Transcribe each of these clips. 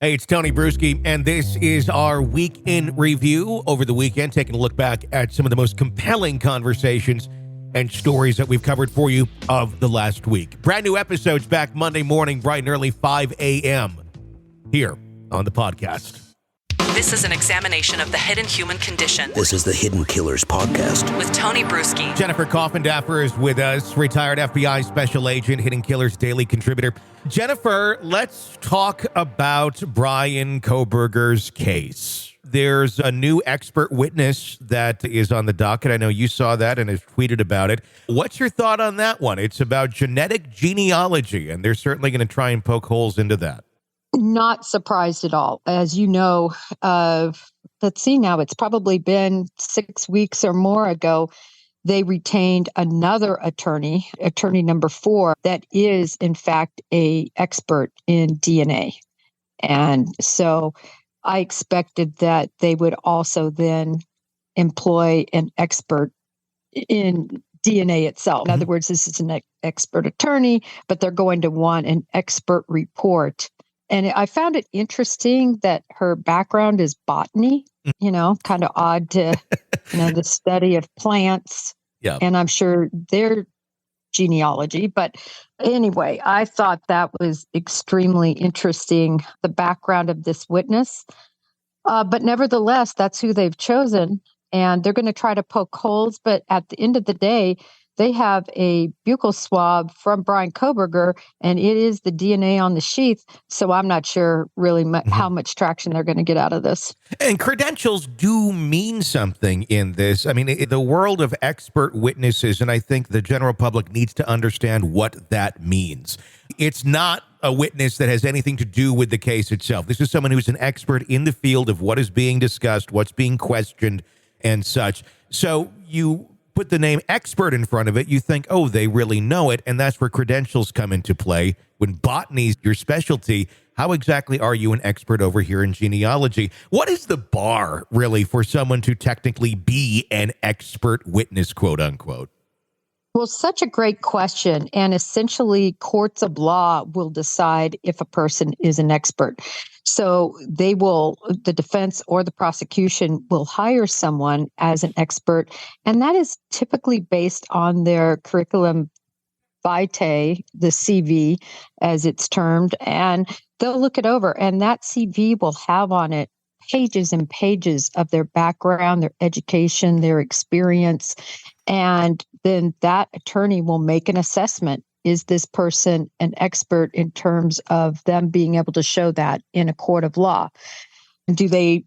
Hey, it's Tony Brueski, and this is our week in review over the weekend, taking a look back at some of the most compelling conversations and stories that we've covered for you of the last week. Brand new episodes back Monday morning, bright and early, 5 a.m. here on the podcast. This is an examination of the hidden human condition. This is the Hidden Killers Podcast. With Tony Brueski. Jennifer Coffindaffer is with us, retired FBI special agent, Hidden Killers daily contributor. Jennifer, let's talk about Brian Kohberger's case. There's a new expert witness that is on the docket. I know you saw that and have tweeted about it. What's your thought on that one? It's about genetic genealogy, and they're certainly going to try and poke holes into that. Not surprised at all. As you know, let's see now, it's probably been 6 weeks or more ago, they retained another attorney number 4, that is, in fact, an expert in DNA. And so I expected that they would also then employ an expert in DNA itself. In other words, this is an expert attorney, but they're going to want an expert report. And I found it interesting that her background is botany, kind of odd to, the study of plants. Yeah. And I'm sure their genealogy. But anyway, I thought that was extremely interesting, the background of this witness. But nevertheless, that's who they've chosen. And they're going to try to poke holes. But at the end of the day, they have a buccal swab from Brian Kohberger, and it is the DNA on the sheath. So I'm not sure really how much traction they're going to get out of this. And credentials do mean something in this. I mean, the world of expert witnesses, and I think the general public needs to understand what that means. It's not a witness that has anything to do with the case itself. This is someone who's an expert in the field of what is being discussed, what's being questioned, and such. So you put the name expert in front of it, you think, oh, they really know it, and that's where credentials come into play. When botany's your specialty, how exactly are you an expert over here in genealogy? What is the bar, really, for someone to technically be an expert witness, quote unquote? Well, such a great question. And essentially, courts of law will decide if a person is an expert. So the defense or the prosecution will hire someone as an expert. And that is typically based on their curriculum vitae, the CV as it's termed, and they'll look it over. And that CV will have on it pages and pages of their background, their education, their experience. And then that attorney will make an assessment. Is this person an expert in terms of them being able to show that in a court of law? Do they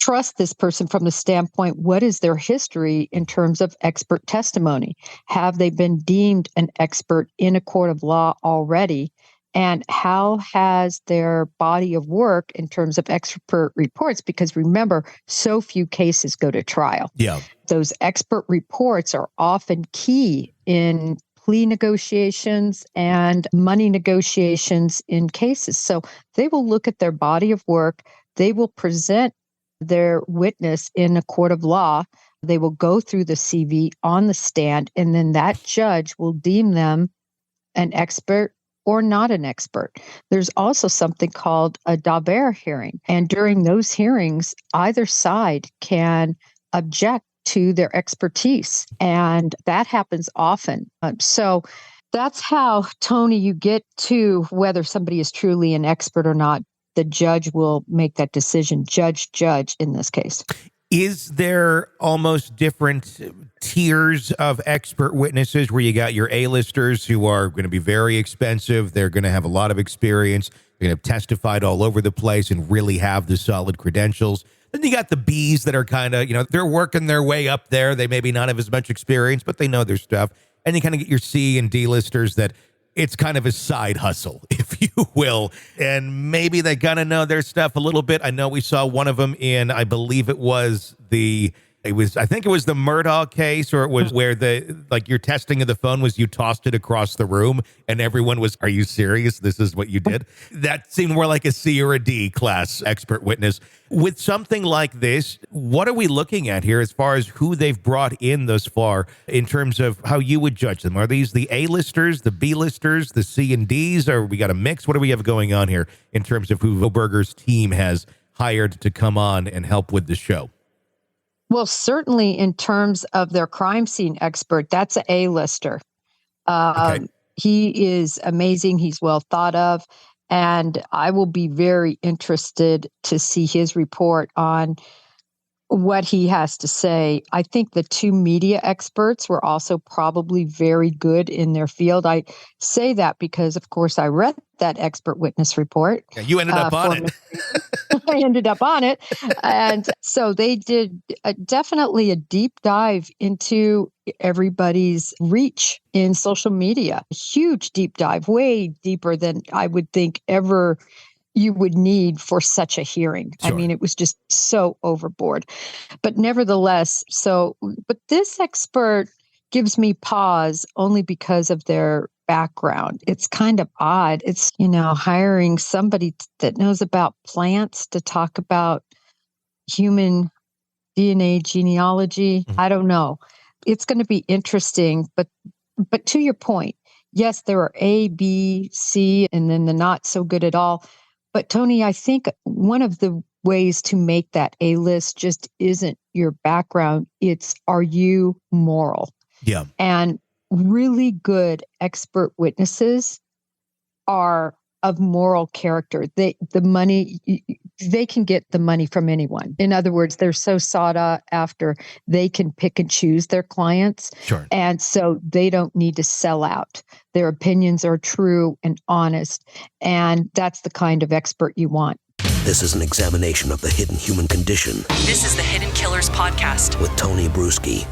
trust this person from the standpoint, what is their history in terms of expert testimony? Have they been deemed an expert in a court of law already? And how has their body of work in terms of expert reports? Because remember, so few cases go to trial. Yeah. Those expert reports are often key in plea negotiations and money negotiations in cases. So they will look at their body of work. They will present their witness in a court of law. They will go through the CV on the stand, and then that judge will deem them an expert or not an expert. There's also something called a Kohberger hearing. And during those hearings, either side can object to their expertise. And that happens often. So that's how, Tony, you get to whether somebody is truly an expert or not. The judge will make that decision, judge in this case. Is there almost different tiers of expert witnesses where you got your A-listers who are going to be very expensive? They're going to have a lot of experience. They're going to have testified all over the place and really have the solid credentials. Then you got the Bs that are kind of, they're working their way up there. They maybe not have as much experience, but they know their stuff. And you kind of get your C and D-listers that it's kind of a side hustle, if you will. And maybe they kind of know their stuff a little bit. I know we saw one of them in, I believe it was the I think it was the Murdaugh case, or it was where your testing of the phone was you tossed it across the room and everyone was, are you serious? This is what you did? That seemed more like a C or a D class expert witness. With something like this, what are we looking at here as far as who they've brought in thus far in terms of how you would judge them? Are these the A-listers, the B-listers, the C and Ds, or we got a mix? What do we have going on here in terms of who Kohberger's team has hired to come on and help with the show? Well, certainly in terms of their crime scene expert, that's an A-lister. Okay. He is amazing. He's well thought of. And I will be very interested to see his report on what he has to say. I think the two media experts were also probably very good in their field. I say that because, of course, I read that expert witness report. Yeah, you ended up on it. I ended up on it. And so they did definitely a deep dive into everybody's reach in social media. A huge deep dive, way deeper than I would think ever you would need for such a hearing. Sure. I mean, it was just so overboard. But nevertheless, but this expert gives me pause only because of their background. It's kind of odd. It's, hiring somebody that knows about plants to talk about human DNA genealogy. Mm-hmm. I don't know. It's going to be interesting, but to your point, yes, there are A, B, C, and then the not so good at all. But Tony, I think one of the ways to make that A-list just isn't your background. It's, are you moral? Yeah. And really good expert witnesses are of moral character. They can get the money from anyone. In other words, they're so sought after, they can pick and choose their clients. Sure. And so they don't need to sell out. Their opinions are true and honest. And that's the kind of expert you want. This is an examination of the hidden human condition This is the Hidden Killers Podcast with Tony Brueski.